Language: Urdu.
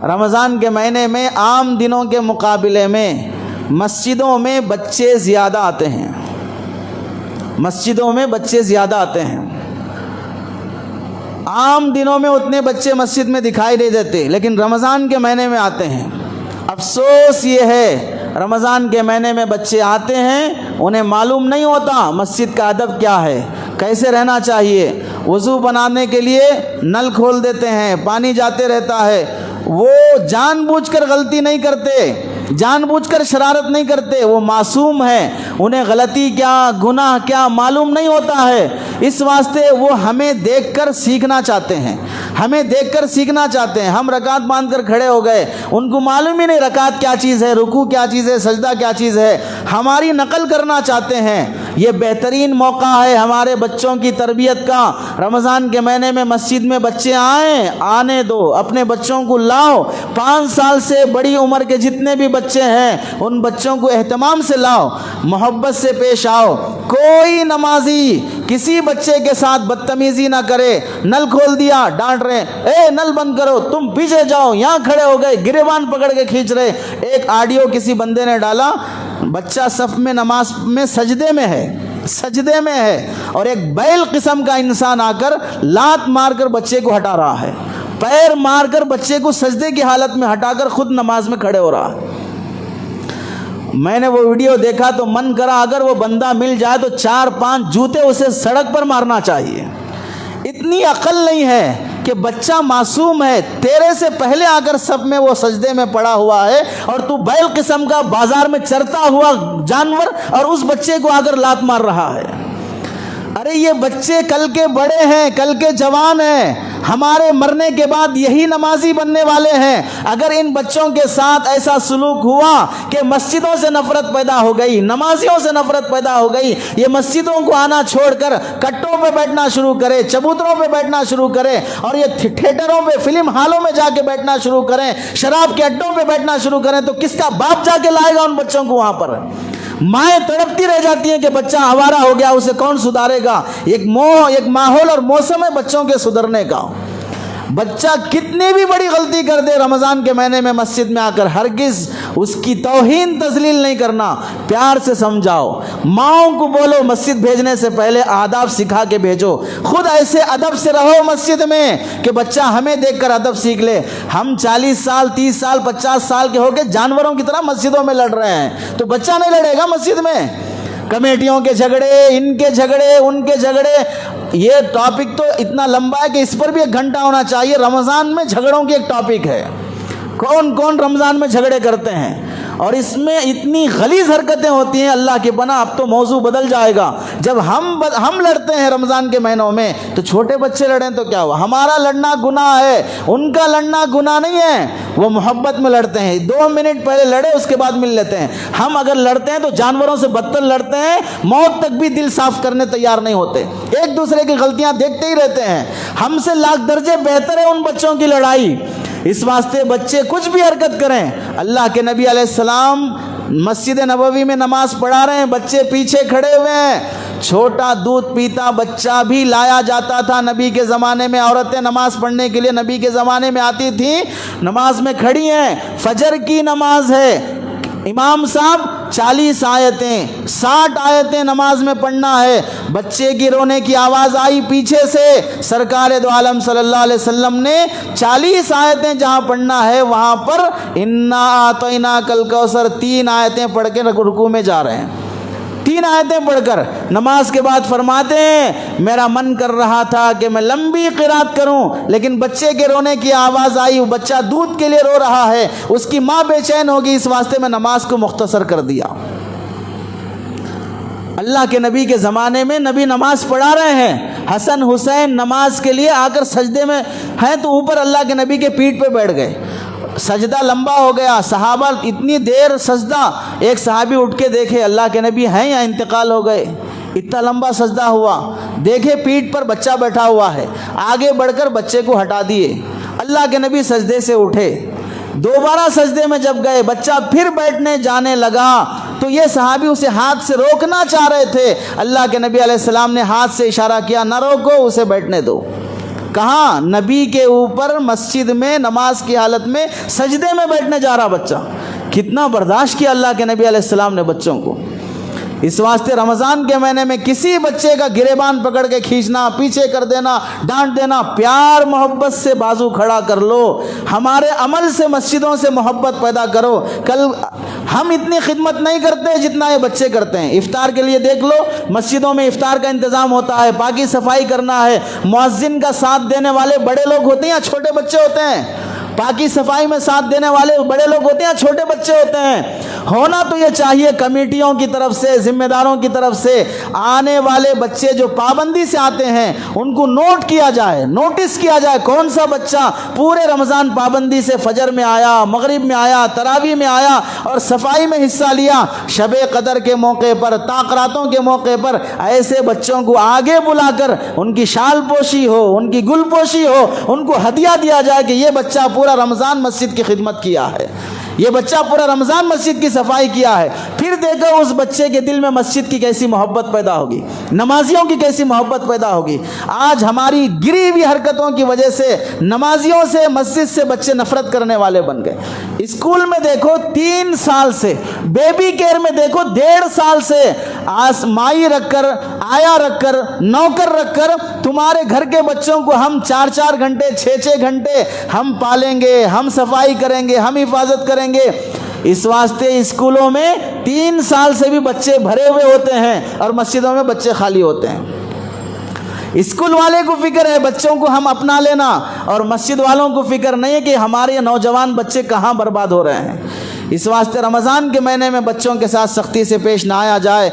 رمضان کے مہینے میں عام دنوں کے مقابلے میں مسجدوں میں بچے زیادہ آتے ہیں، مسجدوں میں بچے زیادہ آتے ہیں۔ عام دنوں میں اتنے بچے مسجد میں دکھائی نہیں دیتے، لیکن رمضان کے مہینے میں آتے ہیں۔ افسوس یہ ہے رمضان کے مہینے میں بچے آتے ہیں، انہیں معلوم نہیں ہوتا مسجد کا ادب کیا ہے، کیسے رہنا چاہیے۔ وضو بنانے کے لیے نل کھول دیتے ہیں، پانی جاتے رہتا ہے۔ وہ جان بوجھ کر غلطی نہیں کرتے، جان بوجھ کر شرارت نہیں کرتے، وہ معصوم ہیں، انہیں غلطی کیا گناہ کیا معلوم نہیں ہوتا ہے۔ اس واسطے وہ ہمیں دیکھ کر سیکھنا چاہتے ہیں، ہمیں دیکھ کر سیکھنا چاہتے ہیں۔ ہم رکعت باندھ کر کھڑے ہو گئے، ان کو معلوم ہی نہیں رکعت کیا چیز ہے، رکوع کیا چیز ہے، سجدہ کیا چیز ہے، ہماری نقل کرنا چاہتے ہیں۔ یہ بہترین موقع ہے ہمارے بچوں کی تربیت کا۔ رمضان کے مہینے میں مسجد میں بچے آئیں، آنے دو، اپنے بچوں کو لاؤ۔ 5 سال سے بڑی عمر کے جتنے بھی بچے ہیں ان بچوں کو اہتمام سے لاؤ، محبت سے پیش آؤ۔ کوئی نمازی کسی بچے کے ساتھ بدتمیزی نہ کرے۔ نل کھول دیا، ڈانٹ رہے، اے نل بند کرو، تم پیچھے جاؤ، یہاں کھڑے ہو گئے، گریبان پکڑ کے کھینچ رہے۔ ایک آڈیو کسی بندے نے ڈالا، بچہ صف میں نماز میں سجدے میں ہے اور ایک بیل قسم کا انسان آ کر لات مار کر بچے کو ہٹا رہا ہے، پیر مار کر بچے کو سجدے کی حالت میں ہٹا کر خود نماز میں کھڑے ہو رہا ہے۔ میں نے وہ ویڈیو دیکھا تو من کرا اگر وہ بندہ مل جائے تو 4-5 جوتے اسے سڑک پر مارنا چاہیے۔ اتنی عقل نہیں ہے کہ بچہ معصوم ہے، تیرے سے پہلے آ کر صف میں وہ سجدے میں پڑا ہوا ہے اور تو بیل قسم کا بازار میں چرتا ہوا جانور اور اس بچے کو آ کر لات مار رہا ہے۔ ارے یہ بچے کل کے بڑے ہیں، کل کے جوان ہیں، ہمارے مرنے کے بعد یہی نمازی بننے والے ہیں۔ اگر ان بچوں کے ساتھ ایسا سلوک ہوا کہ مسجدوں سے نفرت پیدا ہو گئی، نمازیوں سے نفرت پیدا ہو گئی، یہ مسجدوں کو آنا چھوڑ کر کٹوں پہ بیٹھنا شروع کرے، چبوتروں پہ بیٹھنا شروع کرے اور یہ تھیٹروں پہ فلم ہالوں میں جا کے بیٹھنا شروع کریں، شراب کے اڈوں پہ بیٹھنا شروع کریں، تو کس کا باپ جا کے لائے گا ان بچوں کو وہاں پر؟ مائیں تڑپتی رہ جاتی ہیں کہ بچہ آوارہ ہو گیا، اسے کون سدھارے گا؟ ایک ماحول اور موسم ہے بچوں کے سدھرنے کا۔ بچہ کتنی بھی بڑی غلطی کر دے رمضان کے مہینے میں مسجد میں آ کر ہرگز اس کی توہین تذلیل نہیں کرنا، پیار سے سمجھاؤ۔ ماؤں کو بولو مسجد بھیجنے سے پہلے آداب سکھا کے بھیجو، خود ایسے ادب سے رہو مسجد میں کہ بچہ ہمیں دیکھ کر ادب سیکھ لے۔ ہم 40 سال 30 سال 50 سال کے ہو کے جانوروں کی طرح مسجدوں میں لڑ رہے ہیں، تو بچہ نہیں لڑے گا مسجد میں؟ کمیٹیوں کے جھگڑے، ان کے جھگڑے، ان کے جھگڑے، یہ ٹاپک تو اتنا لمبا ہے کہ اس پر بھی 1 گھنٹہ ہونا چاہیے۔ رمضان میں جھگڑوں کی ایک ٹاپک ہے، کون کون رمضان میں جھگڑے کرتے ہیں اور اس میں اتنی غلیظ حرکتیں ہوتی ہیں، اللہ کی پناہ۔ اب تو موضوع بدل جائے گا۔ جب ہم لڑتے ہیں رمضان کے مہینوں میں تو چھوٹے بچے لڑیں تو کیا ہوا؟ ہمارا لڑنا گناہ ہے، ان کا لڑنا گناہ نہیں ہے، وہ محبت میں لڑتے ہیں۔ 2 منٹ پہلے لڑے، اس کے بعد مل لیتے ہیں۔ ہم اگر لڑتے ہیں تو جانوروں سے بدتر لڑتے ہیں، موت تک بھی دل صاف کرنے تیار نہیں ہوتے، ایک دوسرے کی غلطیاں دیکھتے ہی رہتے ہیں۔ ہم سے لاکھ درجے بہتر ہے ان بچوں کی لڑائی۔ اس واسطے بچے کچھ بھی حرکت کریں، اللہ کے نبی علیہ السلام مسجد نبوی میں نماز پڑھا رہے ہیں، بچے پیچھے کھڑے ہوئے ہیں، چھوٹا دودھ پیتا بچہ بھی لایا جاتا تھا نبی کے زمانے میں۔ عورتیں نماز پڑھنے کے لیے نبی کے زمانے میں آتی تھیں، نماز میں کھڑی ہیں، فجر کی نماز ہے، امام صاحب 40 آیتیں 60 آیتیں نماز میں پڑھنا ہے۔ بچے کی رونے کی آواز آئی پیچھے سے، سرکار دو عالم صلی اللہ علیہ وسلم نے 40 آیتیں جہاں پڑھنا ہے وہاں پر انا اعطیناک الکوثر 3 آیتیں پڑھ کے رکوع میں جا رہے ہیں، 3 آیتیں پڑھ کر نماز کے بعد فرماتے ہیں میرا من کر رہا تھا کہ میں لمبی قرات کروں، لیکن بچے کے رونے کی آواز آئی، وہ بچہ دودھ کے لیے رو رہا ہے، اس کی ماں بے چین ہوگی، اس واسطے میں نماز کو مختصر کر دیا۔ اللہ کے نبی کے زمانے میں نبی نماز پڑھا رہے ہیں، حسن حسین نماز کے لیے آ کر سجدے میں ہیں تو اوپر اللہ کے نبی کے پیٹھ پہ بیٹھ گئے، سجدہ لمبا ہو گیا، صحابہ اتنی دیر سجدہ، ایک صحابی اٹھ کے دیکھے اللہ کے نبی ہیں یا انتقال ہو گئے، اتنا لمبا سجدہ ہوا، دیکھے پیٹھ پر بچہ بیٹھا ہوا ہے، آگے بڑھ کر بچے کو ہٹا دیے، اللہ کے نبی سجدے سے اٹھے، دوبارہ سجدے میں جب گئے بچہ پھر بیٹھنے جانے لگا تو یہ صحابی اسے ہاتھ سے روکنا چاہ رہے تھے، اللہ کے نبی علیہ السلام نے ہاتھ سے اشارہ کیا نہ روکو، اسے بیٹھنے دو۔ کہاں؟ نبی کے اوپر مسجد میں نماز کی حالت میں سجدے میں بیٹھنے جا رہا بچہ. کتنا برداشت کیا اللہ کے نبی علیہ السلام نے بچوں کو. اس واسطے رمضان کے مہینے میں کسی بچے کا گریبان پکڑ کے کھینچنا، پیچھے کر دینا، ڈانٹ دینا، پیار محبت سے بازو کھڑا کر لو. ہمارے عمل سے مسجدوں سے محبت پیدا کرو. کل ہم اتنی خدمت نہیں کرتے جتنا یہ بچے کرتے ہیں. افطار کے لیے دیکھ لو، مسجدوں میں افطار کا انتظام ہوتا ہے، پاکی صفائی کرنا ہے. مؤذن کا ساتھ دینے والے بڑے لوگ ہوتے ہیں یا چھوٹے بچے ہوتے ہیں؟ پاکی صفائی میں ساتھ دینے والے بڑے لوگ ہوتے ہیں یا چھوٹے بچے ہوتے ہیں؟ ہونا تو یہ چاہیے کمیٹیوں کی طرف سے، ذمہ داروں کی طرف سے، آنے والے بچے جو پابندی سے آتے ہیں ان کو نوٹ کیا جائے، نوٹس کیا جائے کون سا بچہ پورے رمضان پابندی سے فجر میں آیا، مغرب میں آیا، تراویح میں آیا اور صفائی میں حصہ لیا. شب قدر کے موقع پر، تاقراتوں کے موقع پر ایسے بچوں کو آگے بلا کر ان کی شال پوشی ہو، ان کی گل پوشی ہو، ان کو ہدیہ دیا جائے کہ یہ بچہ پورا رمضان مسجد کی خدمت کیا ہے، یہ بچہ پورا رمضان مسجد کی صفائی کیا ہے. پھر دیکھو اس بچے کے دل میں مسجد کی کیسی محبت پیدا ہوگی، نمازیوں کی کیسی محبت پیدا ہوگی. آج ہماری گری ہوئی حرکتوں کی وجہ سے نمازیوں سے، مسجد سے بچے نفرت کرنے والے بن گئے. اسکول میں دیکھو 3 سال سے، بیبی کیئر میں دیکھو 1.5 سال سے مائی رکھ کر، آیا رکھ کر، نوکر رکھ کر تمہارے گھر کے بچوں کو ہم 4 گھنٹے 6 گھنٹے ہم پالیں گے، ہم صفائی کریں گے، ہم حفاظت کریں گے. اس واسطے اسکولوں میں 3 سال سے بھی بچے بھرے ہوئے ہوتے ہیں اور مسجدوں میں بچے خالی ہوتے ہیں. اسکول والے کو فکر ہے بچوں کو ہم اپنا لینا، اور مسجد والوں کو فکر نہیں ہے کہ ہمارے نوجوان بچے کہاں برباد ہو رہے ہیں. اس واسطے رمضان کے مہینے میں بچوں کے ساتھ سختی سے پیش نہ آیا جائے.